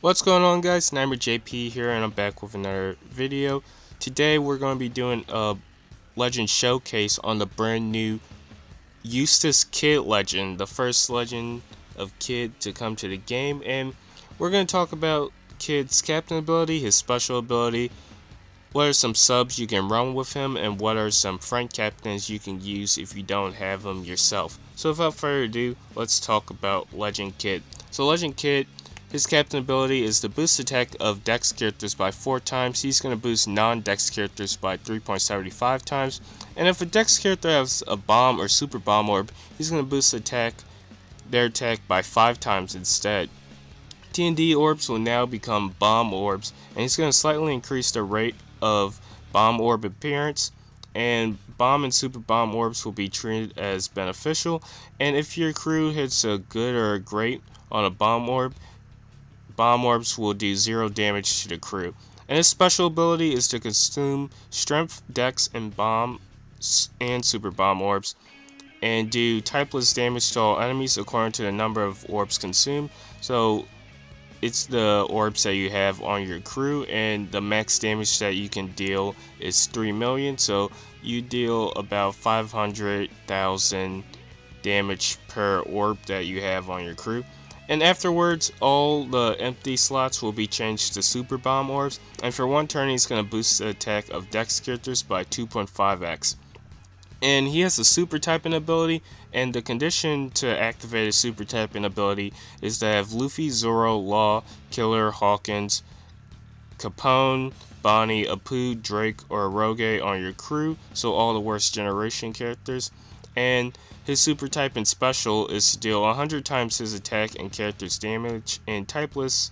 What's going on, guys? Nitemarejp here, and I'm back with another video. Today we're going to be doing a legend showcase on the brand new Eustace KIDD legend, the first legend of KIDD to come to the game, and we're going to talk about KIDD's captain ability, his special ability, what are some subs you can run with him, and what are some friend captains you can use if you don't have them yourself. So without further ado, let's talk about Legend KIDD. So Legend KIDD, his captain ability is to boost attack of Dex characters by 4 times. He's going to boost non-Dex characters by 3.75 times. And if a Dex character has a bomb or super bomb orb, he's going to boost their attack by 5 times instead. TND orbs will now become bomb orbs, and he's going to slightly increase the rate of bomb orb appearance, and bomb and super bomb orbs will be treated as beneficial. And if your crew hits a good or a great on a bomb orb, bomb orbs will do 0 damage to the crew. And his special ability is to consume strength, dex, and bomb and super bomb orbs, and do typeless damage to all enemies according to the number of orbs consumed. So it's the orbs that you have on your crew, and the max damage that you can deal is 3 million, so you deal about 500,000 damage per orb that you have on your crew. And afterwards, all the empty slots will be changed to super bomb orbs, and for 1 turn he's going to boost the attack of Dex characters by 2.5x. And he has a super typing ability, and the condition to activate a super typing ability is to have Luffy, Zoro, Law, Killer, Hawkins, Capone, Bonnie, Apu, Drake, or Rogue on your crew, so all the worst generation characters. And his super typing special is to deal 100 times his attack and character's damage, and typeless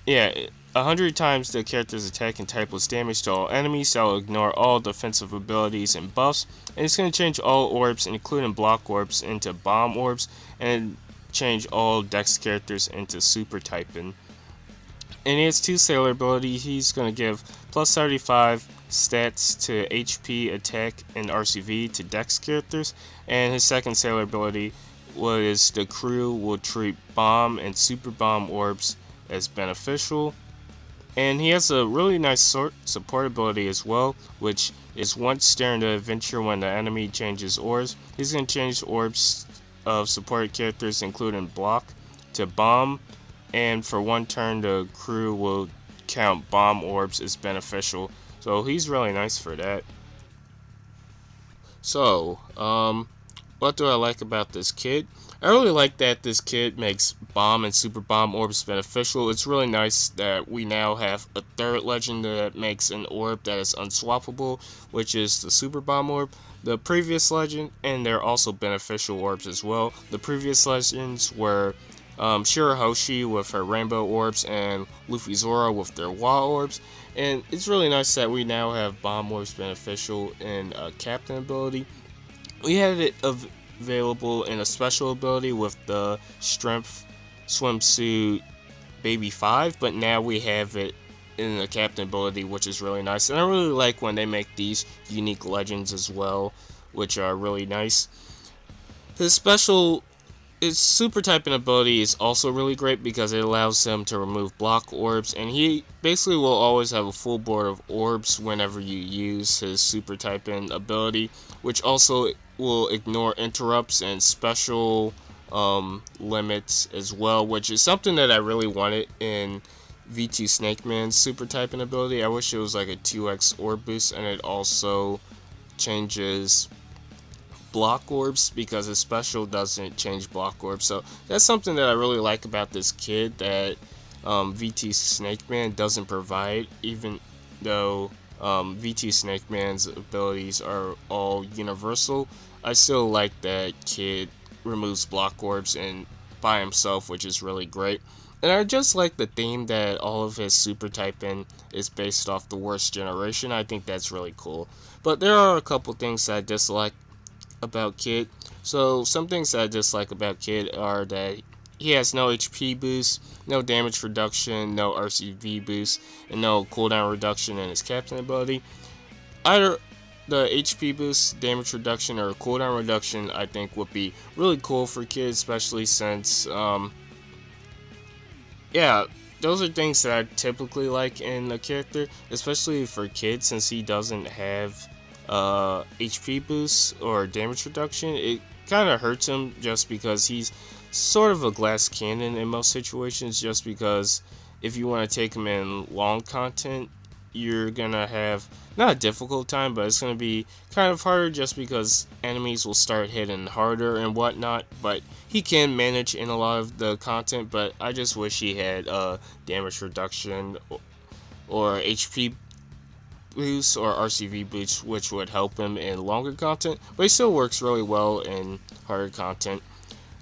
100 times the character's attack and typeless damage to all enemies. That will ignore all defensive abilities and buffs, and it's going to change all orbs, including block orbs, into bomb orbs, and change all Dex characters into super typing. And he has 2 sailor abilities. He's going to give plus 35 stats to HP, attack, and RCV to Dex characters, and his second sailor ability was the crew will treat bomb and super bomb orbs as beneficial. And he has a really nice support ability as well, which is once during the adventure when the enemy changes orbs, he's going to change orbs of supported characters including block to bomb, and for 1 turn the crew will count bomb orbs as beneficial. So he's really nice for that. So, what do I like about this kid? I really like that this kid makes bomb and super bomb orbs beneficial. It's really nice that we now have a 3rd legend that makes an orb that is unswappable, which is the super bomb orb. The previous legend, and they're also beneficial orbs as well. The previous legends were Shirahoshi with her rainbow orbs and Luffy Zoro with their Wa orbs. And it's really nice that we now have bomb orbs beneficial in captain ability. We had it available in a special ability with the strength swimsuit baby 5, but now we have it in the captain ability, which is really nice. And I really like when they make these unique legends as well, which are really nice. His super typing ability is also really great because it allows him to remove block orbs, and he basically will always have a full board of orbs whenever you use his super typing ability, which also will ignore interrupts and special limits as well, which is something that I really wanted in V2 Snake Man's super typing ability. I wish it was like a 2x orb boost, and it also changes block orbs because his special doesn't change block orbs. So that's something that I really like about this kid that VT Snake Man doesn't provide, even though VT Snake Man's abilities are all universal. I still like that kid removes block orbs and by himself, which is really great. And I just like the theme that all of his super typing is based off the worst generation. I think that's really cool. But there are a couple things that I dislike about KIDD. So some things that I dislike about KIDD are that he has no HP boost, no damage reduction, no RCV boost, and no cooldown reduction in his captain ability. Either the HP boost, damage reduction, or cooldown reduction I think would be really cool for KIDD, especially since yeah, those are things that I typically like in a character, especially for kids, since he doesn't have HP boost or damage reduction. It kind of hurts him just because he's sort of a glass cannon in most situations, just because if you want to take him in long content, you're gonna have not a difficult time, but it's gonna be kind of harder just because enemies will start hitting harder and whatnot. But he can manage in a lot of the content, but I just wish he had damage reduction or HP boost or RCV boost, which would help him in longer content. But he still works really well in harder content.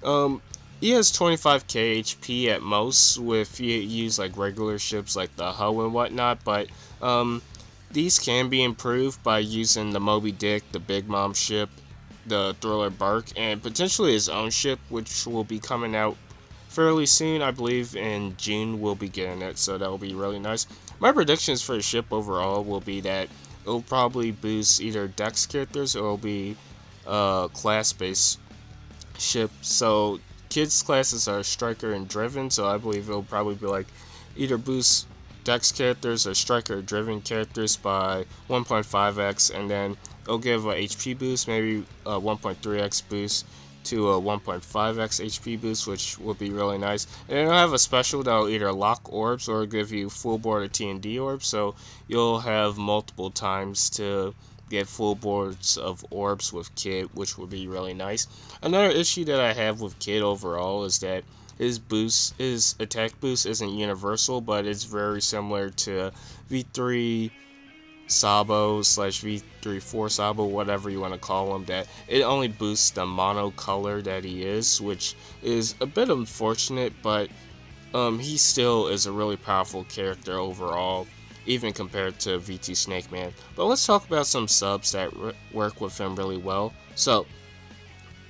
Um, he has 25k HP at most if you use like regular ships like the Ho and whatnot, but um, these can be improved by using the Moby Dick, the Big Mom ship, the Thriller Bark, and potentially his own ship, which will be coming out fairly soon. I believe in June we'll be getting it, so that will be really nice. My predictions for the ship overall will be that it'll probably boost either Dex characters or it'll be class-based ship. So kids classes are striker and driven, so I believe it'll probably be like either boost dex characters or striker driven characters by 1.5x, and then it'll give a HP boost, maybe a 1.3x boost to a 1.5x HP boost, which would be really nice. And it'll have a special that'll either lock orbs or give you full board of TND orbs, so you'll have multiple times to get full boards of orbs with KIDD, which would be really nice. Another issue that I have with KIDD overall is that his attack boost isn't universal, but it's very similar to V3 Sabo slash V34 Sabo, whatever you want to call him, that it only boosts the mono color that he is, which is a bit unfortunate, but he still is a really powerful character overall, even compared to VT Snake Man. But let's talk about some subs that work with him really well. So,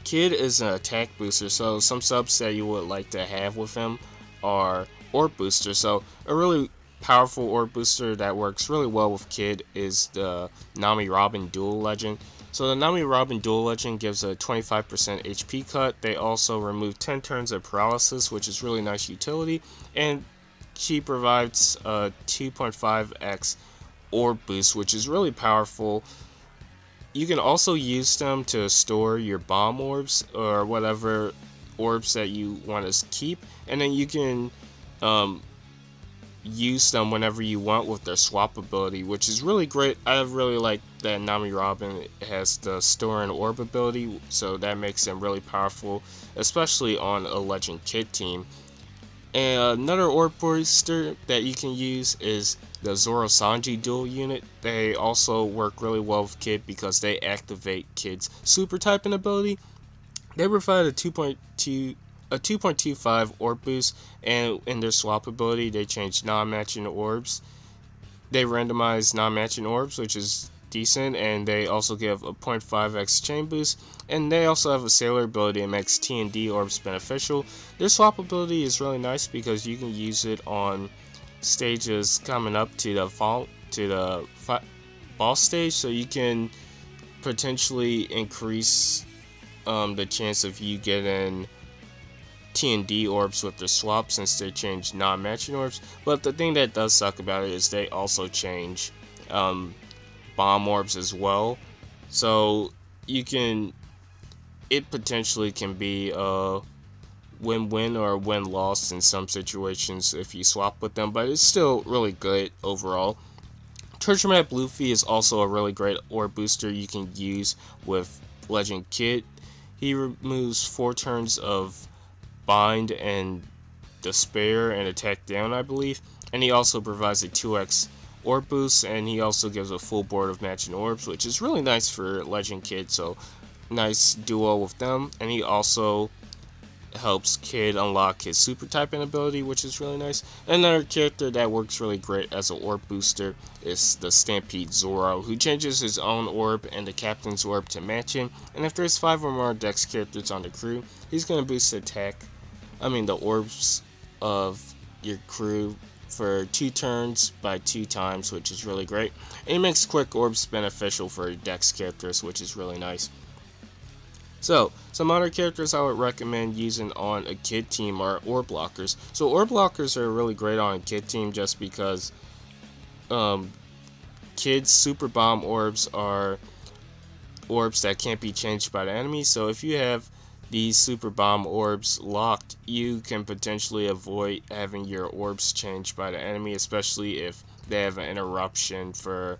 KIDD is an attack booster, so some subs that you would like to have with him are Orb Booster. So, a really powerful Orb Booster that works really well with KIDD is the Nami Robin Dual Legend. So the Nami Robin Dual Legend gives a 25% HP cut. They also remove 10 turns of paralysis, which is really nice utility, and she provides a 2.5x orb boost, which is really powerful. You can also use them to store your bomb orbs or whatever orbs that you want to keep, and then you can use them whenever you want with their swap ability, which is really great. I really like that Nami Robin has the store and orb ability, so that makes them really powerful, especially on a Legend KIDD team. And another orb booster that you can use is the Zoro Sanji dual unit. They also work really well with KIDD because they activate KIDD's super typing ability. They provide a 2.25 orb boost, and in their swap ability they change non-matching orbs. They randomize non-matching orbs, which is decent, and they also give a 0.5x chain boost, and they also have a sailor ability that makes TND orbs beneficial. Their swap ability is really nice because you can use it on stages coming up to the boss stage, so you can potentially increase the chance of you getting TND orbs with their swap, since they change non-matching orbs. But the thing that does suck about it is they also change bomb orbs as well, so it potentially can be a win-win or a win-loss in some situations if you swap with them, but it's still really good overall. Nitemarejp Luffy is also a really great orb booster you can use with Legend KIDD. He removes 4 turns of bind and despair and attack down, I believe, and he also provides a 2x orb boost, and he also gives a full board of matching orbs, which is really nice for Legend KIDD, so nice duo with them. And he also helps KIDD unlock his super typing ability, which is really nice. Another character that works really great as an orb booster is the Stampede Zoro, who changes his own orb and the captain's orb to match him, and if there's 5 or more dex characters on the crew, he's going to boost the orbs of your crew for 2 turns by 2 times, which is really great. And it makes quick orbs beneficial for dex characters, which is really nice. So, some other characters I would recommend using on a KIDD team are orb blockers. So, orb blockers are really great on a KIDD team just because um, KIDD super bomb orbs are orbs that can't be changed by the enemy. So, if you have these super bomb orbs locked, you can potentially avoid having your orbs changed by the enemy, especially if they have an interruption for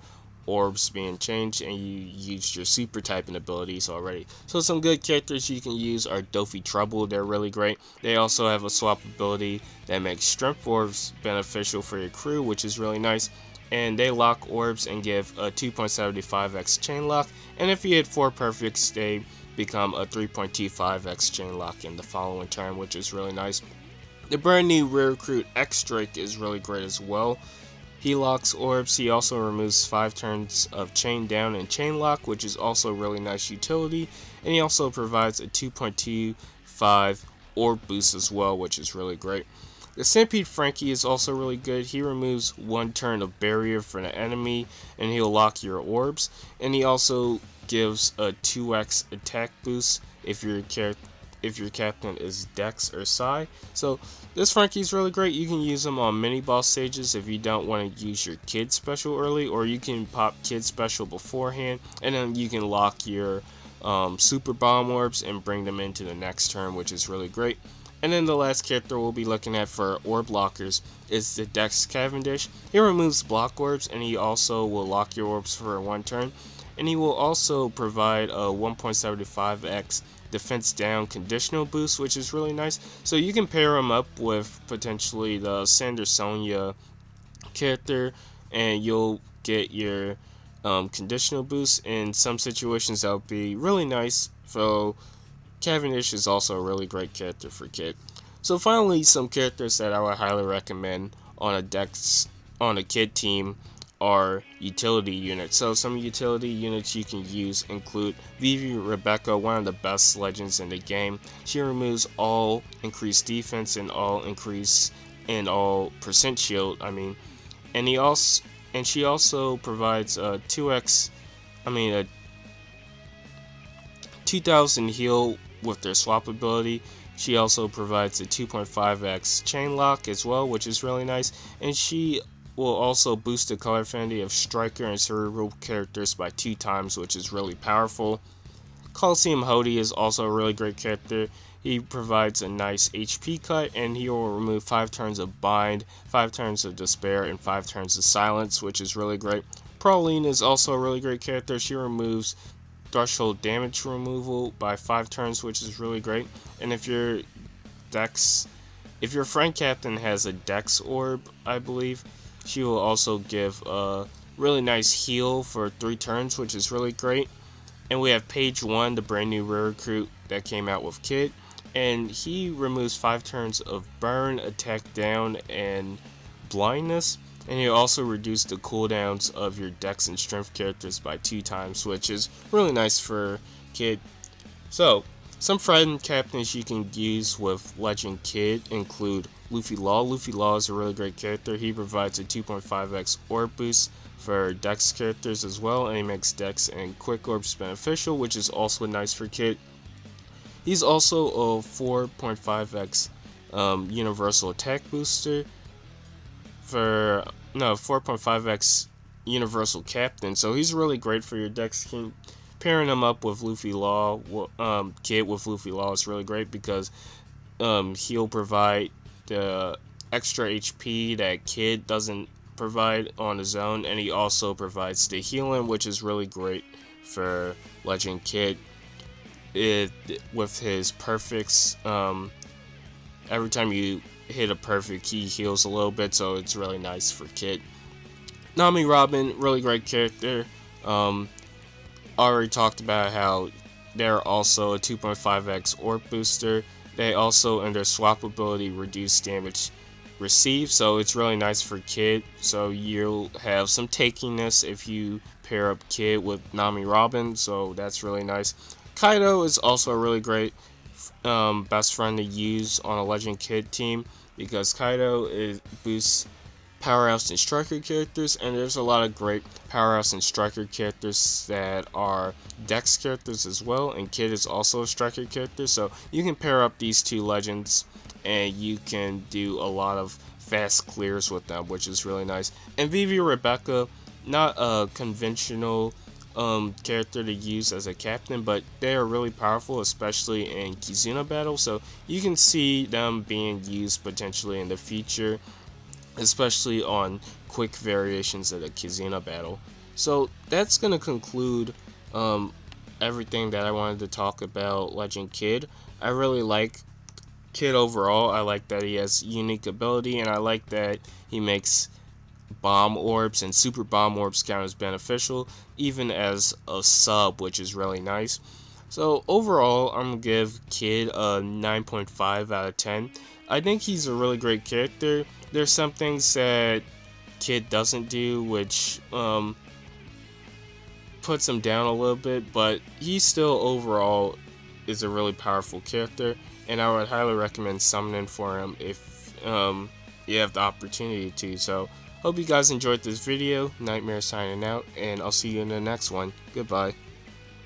orbs being changed and you used your super typing abilities already. So some good characters you can use are Dofi Trouble. They're really great. They also have a swap ability that makes strength orbs beneficial for your crew, which is really nice. And they lock orbs and give a 2.75x chain lock, and if you hit 4 perfects, they become a 3.25x chain lock in the following turn, which is really nice. The brand new rare recruit X Drake is really great as well. He locks orbs. He also removes 5 turns of chain down and chain lock, which is also really nice utility. And he also provides a 2.25 orb boost as well, which is really great. The Stampede Frankie is also really good. He removes 1 turn of barrier for the enemy, and he'll lock your orbs. And he also gives a 2x attack boost if your captain is Dex or Psi. So this Frankie's really great. You can use him on mini boss stages if you don't want to use your KIDD special early, or you can pop KIDD special beforehand, and then you can lock your super bomb orbs and bring them into the next turn, which is really great. And then the last character we'll be looking at for orb blockers is the Dex Cavendish. He removes block orbs, and he also will lock your orbs for 1 turn. And he will also provide a 1.75x defense down conditional boost, which is really nice. So you can pair him up with potentially the Sander Sonya character, and you'll get your conditional boost. In some situations, that would be really nice. So Cavendish is also a really great character for KIDD. So finally, some characters that I would highly recommend on a KIDD team are utility units. So some utility units you can use include Vivi Rebecca, one of the best legends in the game. She removes all increased defense and all percent shield. And she also provides a 2000 heal with their swap ability. She also provides a 2.5x chain lock as well, which is really nice. And she will also boost the color affinity of striker and cerebral characters by 2 times, which is really powerful. Coliseum Hody is also a really great character. He provides a nice HP cut, and he will remove 5 turns of bind, 5 turns of despair, and 5 turns of silence, which is really great. Praline is also a really great character. She removes threshold damage removal by 5 turns, which is really great. And if your friend captain has a Dex orb, I believe, she will also give a really nice heal for 3 turns, which is really great. And we have Page 1, the brand new rare recruit that came out with KIDD, and he removes 5 turns of burn, attack down, and blindness. And you also reduce the cooldowns of your Dex and Strength characters by 2 times, which is really nice for KIDD. So, some friend captains you can use with Legend KIDD include Luffy Law. Luffy Law is a really great character. He provides a 2.5x orb boost for Dex characters as well, and he makes Dex and Quick Orbs beneficial, which is also nice for KIDD. He's also a 4.5x universal attack booster for 4.5x universal captain, so he's really great for your Dex. Pairing him up with Luffy Law, KIDD with Luffy Law is really great because he'll provide the extra HP that KIDD doesn't provide on his own, and he also provides the healing, which is really great for Legend KIDD. With his perfects, every time you hit a perfect, he heals a little bit, so it's really nice for KIDD. Nami Robin, really great character. Already talked about how they're also a 2.5x orb booster. They also, in their swap ability, reduce damage received, so it's really nice for KIDD. So you'll have some takiness if you pair up KIDD with Nami Robin, so that's really nice. Kaido is also a really great best friend to use on a Legend KIDD team because Kaido boosts powerhouse and striker characters, and there's a lot of great powerhouse and striker characters that are dex characters as well, and KIDD is also a striker character, so you can pair up these two legends and you can do a lot of fast clears with them, which is really nice. And Vivi Rebecca, not a conventional character to use as a captain, but they are really powerful, especially in Kizuna battle, so you can see them being used potentially in the future, especially on quick variations of the Kizuna battle. So that's going to conclude everything that I wanted to talk about Legend KIDD. I really like KIDD overall. I like that he has unique ability, and I like that he makes bomb orbs and super bomb orbs count as beneficial, even as a sub, which is really nice. So overall, I'm going to give KIDD a 9.5 out of 10. I think he's a really great character. There's some things that KIDD doesn't do, which puts him down a little bit, but he still overall is a really powerful character, and I would highly recommend summoning for him if you have the opportunity to. So hope you guys enjoyed this video. Nightmare signing out, and I'll see you in the next one. Goodbye.